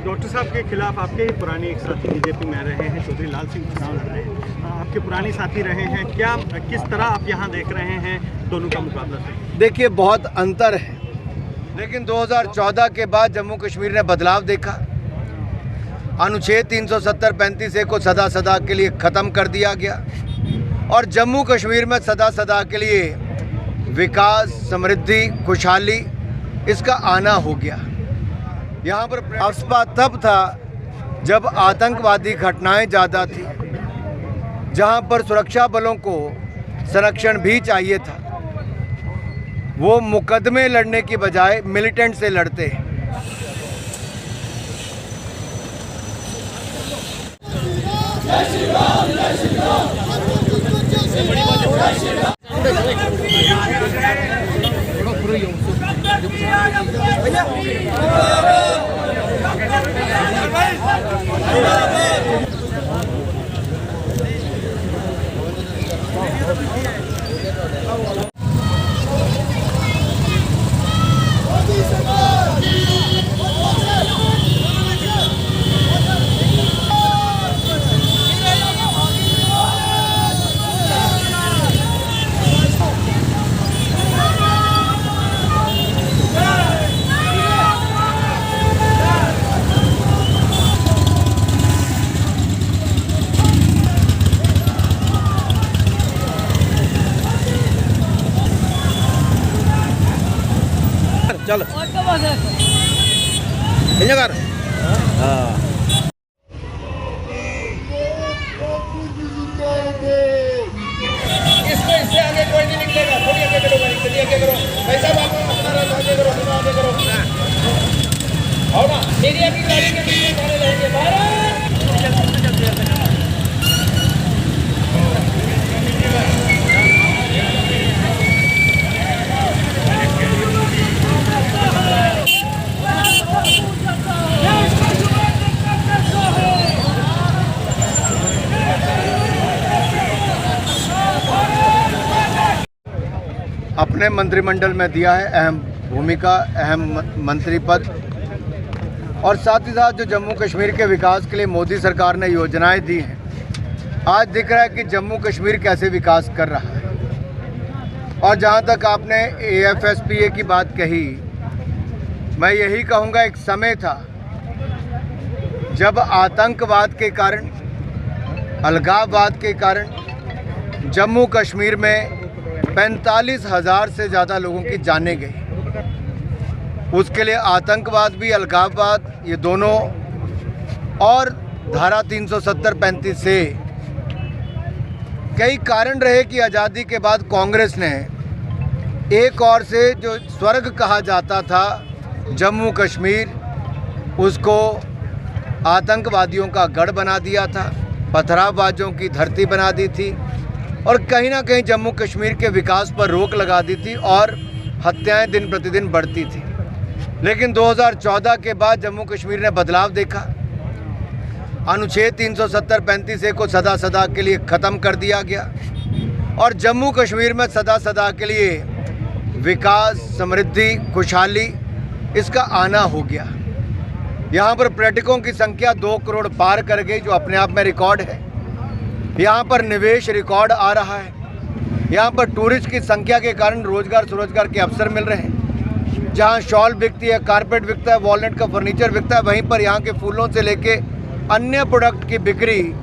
Doctor साहब के खिलाफ आपके पुराने एक साथी बीजेपी में रहे हैं, चौधरी लाल सिंह चुनाव लड़ रहे हैं, आपके पुराने साथी रहे हैं, क्या किस तरह आप यहाँ देख रहे हैं दोनों का मुकाबला? देखिए, बहुत अंतर है, लेकिन 2014 के बाद जम्मू कश्मीर ने बदलाव देखा। अनुच्छेद 370-35A को सदा सदा के लिए ख़त्म कर दिया गया और जम्मू कश्मीर में सदा सदा के लिए विकास, समृद्धि, खुशहाली इसका आना हो गया। यहाँ पर अफस्पा तब था जब आतंकवादी घटनाएं ज़्यादा थी, जहाँ पर सुरक्षा बलों को संरक्षण भी चाहिए था। वो मुकदमे लड़ने की बजाय मिलिटेंट से लड़ते हैं। जय श्री राम, जय श्री राम। चल कर इससे आगे कोई नहीं निकलेगा। थोड़ी आगे करो भाई, चलिए आगे करो, पैसा बाबू अपना आगे करो, आगे करो। और ना मीडिया की गाड़ी के पीछे खड़े रहेंगे। भारत अपने मंत्रिमंडल में दिया है अहम भूमिका, अहम मंत्री पद, और साथ ही साथ जो जम्मू कश्मीर के विकास के लिए मोदी सरकार ने योजनाएं दी हैं, आज दिख रहा है कि जम्मू कश्मीर कैसे विकास कर रहा है। और जहां तक आपने AFSPA की बात कही, मैं यही कहूंगा, एक समय था जब आतंकवाद के कारण, अलगाववाद के कारण जम्मू कश्मीर में 45,000 से ज़्यादा लोगों की जानें गई। उसके लिए आतंकवाद भी, अलगाववाद, ये दोनों, और धारा 370-35 से कई कारण रहे कि आज़ादी के बाद कांग्रेस ने एक और से जो स्वर्ग कहा जाता था जम्मू कश्मीर, उसको आतंकवादियों का गढ़ बना दिया था, पथरावबाजों की धरती बना दी थी और कहीं ना कहीं जम्मू कश्मीर के विकास पर रोक लगा दी थी और हत्याएं दिन प्रतिदिन बढ़ती थी। लेकिन 2014 के बाद जम्मू कश्मीर ने बदलाव देखा। अनुच्छेद 370-35A को सदा सदा के लिए ख़त्म कर दिया गया और जम्मू कश्मीर में सदा सदा के लिए विकास, समृद्धि, खुशहाली इसका आना हो गया। यहाँ पर पर्यटकों की संख्या 2 करोड़ पार कर गई, जो अपने आप में रिकॉर्ड है। यहाँ पर निवेश रिकॉर्ड आ रहा है। यहाँ पर टूरिस्ट की संख्या के कारण रोजगार स्वरोजगार के अवसर मिल रहे हैं। जहाँ शॉल बिकती है, कारपेट बिकता है, वॉलनट का फर्नीचर बिकता है, वहीं पर यहाँ के फूलों से लेके अन्य प्रोडक्ट की बिक्री,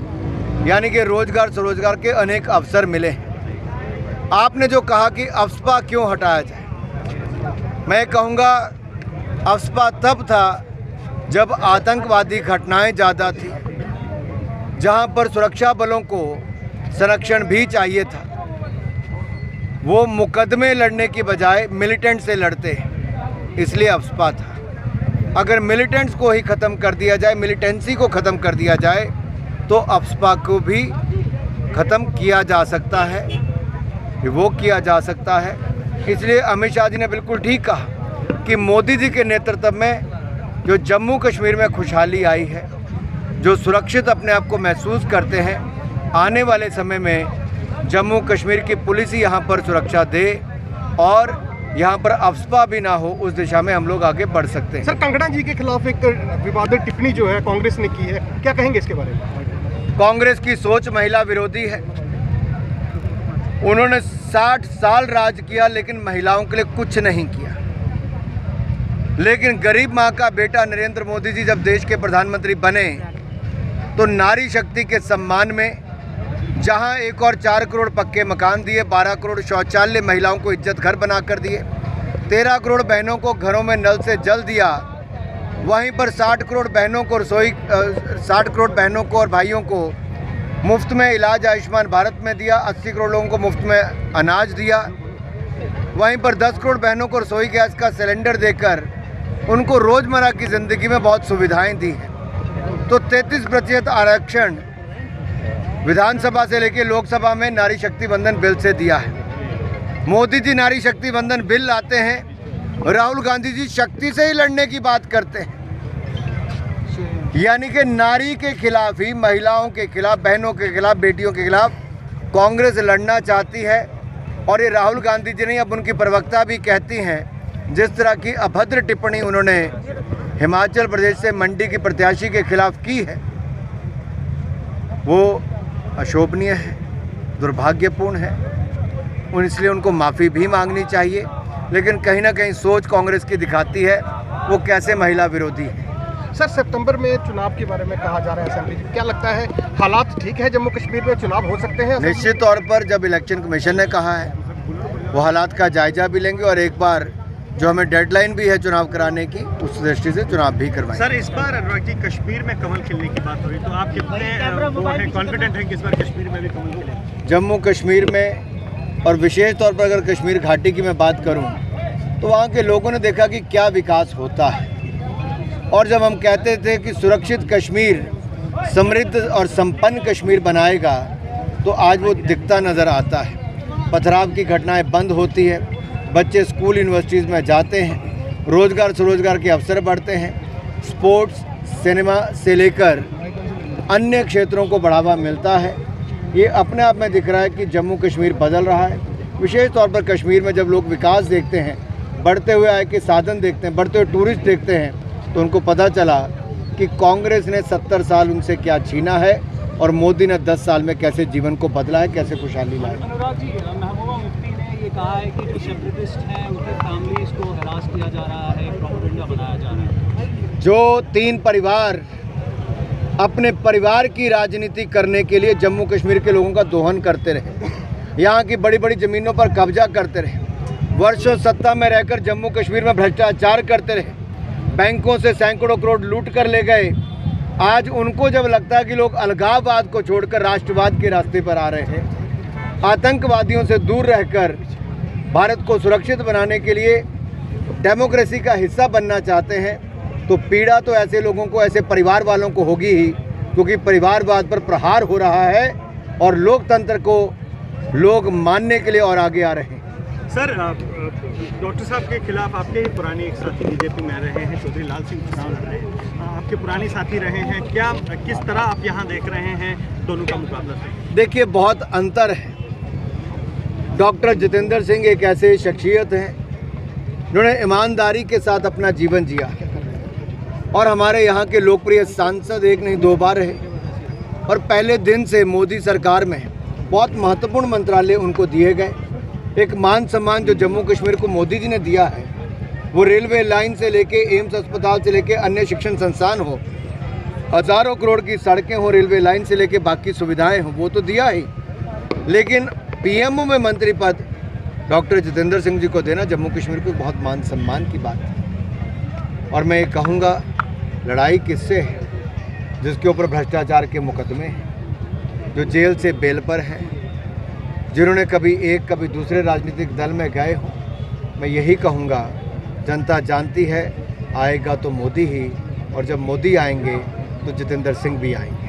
यानी कि रोजगार स्वरोजगार के अनेक अवसर मिले हैं। आपने जो कहा कि अफस्पा क्यों हटाया जाए, मैं कहूँगा अफस्पा तब था जब आतंकवादी घटनाएं ज़्यादा थी, जहाँ पर सुरक्षा बलों को संरक्षण भी चाहिए था। वो मुकदमे लड़ने की बजाय मिलिटेंट से लड़ते हैं, इसलिए अफस्पा था। अगर मिलिटेंट्स को ही ख़त्म कर दिया जाए, मिलिटेंसी को ख़त्म कर दिया जाए, तो अफस्पा को भी ख़त्म किया जा सकता है, वो किया जा सकता है। इसलिए अमित शाह जी ने बिल्कुल ठीक कहा कि मोदी जी के नेतृत्व में जो जम्मू कश्मीर में खुशहाली आई है, जो सुरक्षित अपने आप को महसूस करते हैं, आने वाले समय में जम्मू कश्मीर की पुलिस ही यहाँ पर सुरक्षा दे और यहाँ पर अफस्पा भी ना हो, उस दिशा में हम लोग आगे बढ़ सकते हैं। सर, कंगना जी के खिलाफ एक विवादित टिप्पणी जो है कांग्रेस ने की है, क्या कहेंगे इसके बारे में? कांग्रेस की सोच महिला विरोधी है। उन्होंने 60 साल राज किया लेकिन महिलाओं के लिए कुछ नहीं किया। लेकिन गरीब माँ का बेटा नरेंद्र मोदी जी जब देश के प्रधानमंत्री बने तो नारी शक्ति के सम्मान में जहां 1 और 4 करोड़ पक्के मकान दिए, 12 करोड़ शौचालय महिलाओं को इज्जत घर बनाकर दिए, 13 करोड़ बहनों को घरों में नल से जल दिया, वहीं पर 60 करोड़ बहनों को 60 करोड़ बहनों को और भाइयों को मुफ्त में इलाज आयुष्मान भारत में दिया, 80 करोड़ लोगों को मुफ्त में अनाज दिया, वहीं पर 10 करोड़ बहनों को रसोई गैस का सिलेंडर देकर उनको रोज़मर्रा की ज़िंदगी में बहुत सुविधाएं दी हैं। तो 33% आरक्षण विधानसभा से लेकर लोकसभा में नारी शक्ति बंधन बिल से दिया है। मोदी जी नारी शक्ति बंधन बिल लाते हैं, राहुल गांधी जी शक्ति से ही लड़ने की बात करते हैं। यानी कि नारी के खिलाफ ही, महिलाओं के खिलाफ, बहनों के खिलाफ, बेटियों के खिलाफ कांग्रेस लड़ना चाहती है। और ये राहुल गांधी जी नहीं, अब उनकी प्रवक्ता भी कहती हैं, जिस तरह की अभद्र टिप्पणी उन्होंने हिमाचल प्रदेश से मंडी की प्रत्याशी के खिलाफ की है, वो अशोभनीय है, दुर्भाग्यपूर्ण है। इसलिए उनको माफ़ी भी मांगनी चाहिए। लेकिन कहीं ना कहीं सोच कांग्रेस की दिखाती है वो कैसे महिला विरोधी है। सर, सितंबर में चुनाव के बारे में कहा जा रहा है असेंबली, क्या लगता है हालात ठीक है, जम्मू कश्मीर में चुनाव हो सकते हैं? निश्चित तौर पर जब इलेक्शन कमीशन ने कहा है वो हालात का जायजा भी लेंगे और एक बार जो हमें डेडलाइन भी है चुनाव कराने की, उस दृष्टि से चुनाव भी करवाएंगे। सर, इस बार अनुराग जी कश्मीर में कमल खिलने की बात हो रही, तो आप कितने कॉन्फिडेंट हैं कि इस बार कश्मीर में भी कमल खिले? जम्मू कश्मीर में और विशेष तौर पर अगर कश्मीर घाटी की मैं बात करूं तो वहां के लोगों ने देखा कि क्या विकास होता है। और जब हम कहते थे कि सुरक्षित कश्मीर समृद्ध और संपन्न कश्मीर बनाएगा, तो आज वो दिखता नज़र आता है। पथराव की घटनाएं बंद होती है, बच्चे स्कूल यूनिवर्सिटीज़ में जाते हैं, रोज़गार स्वरोज़गार के अवसर बढ़ते हैं, स्पोर्ट्स, सिनेमा से लेकर अन्य क्षेत्रों को बढ़ावा मिलता है। ये अपने आप में दिख रहा है कि जम्मू कश्मीर बदल रहा है। विशेष तौर पर कश्मीर में जब लोग विकास देखते हैं, बढ़ते हुए आय के साधन देखते हैं, बढ़ते हुए टूरिस्ट देखते हैं, तो उनको पता चला कि कांग्रेस ने 70 साल उनसे क्या छीना है और मोदी ने 10 साल में कैसे जीवन को बदला है, कैसे खुशहाली लाई। अनुराग जी, महबूबा मुफ्ती ने ये कहा है कि सेपरेटिस्ट हैं, उनकी फैमिलीज को हरास किया जा रहा है, प्रोपेगेंडा बनाया जा रहा है। जो 3 परिवार अपने परिवार की राजनीति करने के लिए जम्मू कश्मीर के लोगों का दोहन करते रहे, यहाँ की बड़ी बड़ी ज़मीनों पर कब्जा करते रहे, वर्षों सत्ता में रहकर जम्मू कश्मीर में भ्रष्टाचार करते रहे, बैंकों से सैकड़ों करोड़ लूट कर ले गए, आज उनको जब लगता है कि लोग अलगाववाद को छोड़कर राष्ट्रवाद के रास्ते पर आ रहे हैं, आतंकवादियों से दूर रहकर भारत को सुरक्षित बनाने के लिए डेमोक्रेसी का हिस्सा बनना चाहते हैं, तो पीड़ा तो ऐसे लोगों को, ऐसे परिवार वालों को होगी ही, क्योंकि परिवारवाद पर प्रहार हो रहा है और लोकतंत्र को लोग मानने के लिए और आगे आ रहे हैं। सर, डॉक्टर साहब के खिलाफ आपके ही पुराने एक साथी बीजेपी में रहे हैं, चौधरी लाल सिंह चुनाव लड़ रहे हैं, आपके पुराने साथी रहे हैं, क्या किस तरह आप यहाँ देख रहे हैं दोनों का मुकाबला? देखिए, बहुत अंतर है। डॉक्टर जितेंद्र सिंह एक ऐसे शख्सियत हैं जिन्होंने ईमानदारी के साथ अपना जीवन जिया और हमारे यहाँ के लोकप्रिय सांसद 1 नहीं 2 बार रहे और पहले दिन से मोदी सरकार में बहुत महत्वपूर्ण मंत्रालय उनको दिए गए। एक मान सम्मान जो जम्मू कश्मीर को मोदी जी ने दिया है, वो रेलवे लाइन से लेके एम्स अस्पताल से लेके अन्य शिक्षण संस्थान हो, हज़ारों करोड़ की सड़कें हो, रेलवे लाइन से लेके बाकी सुविधाएं हो, वो तो दिया ही। लेकिन पीएमओ में मंत्री पद डॉक्टर जितेंद्र सिंह जी को देना जम्मू कश्मीर को बहुत मान सम्मान की बात है। और मैं ये कहूँगा, लड़ाई किससे है? जिसके ऊपर भ्रष्टाचार के मुकदमे हैं, जो जेल से बेल पर हैं, जिन्होंने कभी एक कभी दूसरे राजनीतिक दल में गए हों। मैं यही कहूँगा, जनता जानती है आएगा तो मोदी ही, और जब मोदी आएंगे तो जितेंद्र सिंह भी आएंगे।